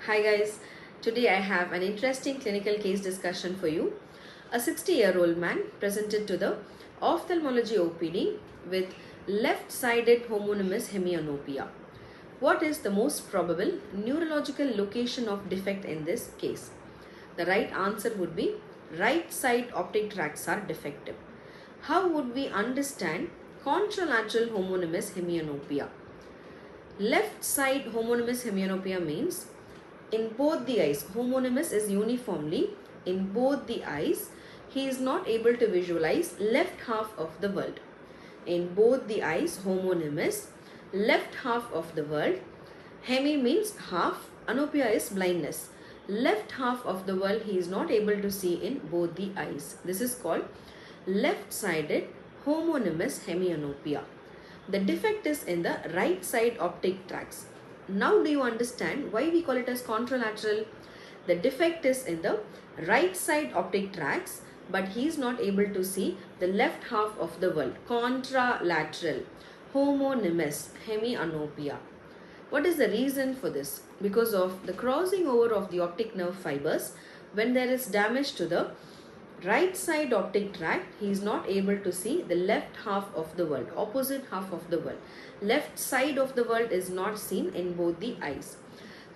Hi guys, today I have an interesting clinical case discussion for you. A 60-year-old man presented to the ophthalmology OPD with left-sided homonymous hemianopia. What is the most probable neurological location of defect in this case? The right answer would be right side optic tracts are defective. How would we understand contralateral homonymous hemianopia? Left side homonymous hemianopia means in both the eyes, homonymous is uniformly in both the eyes. He is not able to visualize left half of the world. In both the eyes, homonymous, left half of the world. Hemi means half, anopia is blindness. Left half of the world he is not able to see in both the eyes. This is called left-sided homonymous hemianopia. The defect is in the right side optic tracts. Now do you understand why we call it as contralateral? The defect is in the right side optic tracts, but he is not able to see the left half of the world. Contralateral homonymous hemianopia. What is the reason for this? Because of the crossing over of the optic nerve fibers. When there is damage to the right side optic tract, he is not able to see the left half of the world, opposite half of the world. Left side of the world is not seen in both the eyes.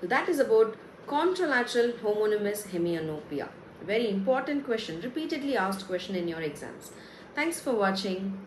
So that is about contralateral homonymous hemianopia. Very important question, repeatedly asked question in your exams. Thanks for watching.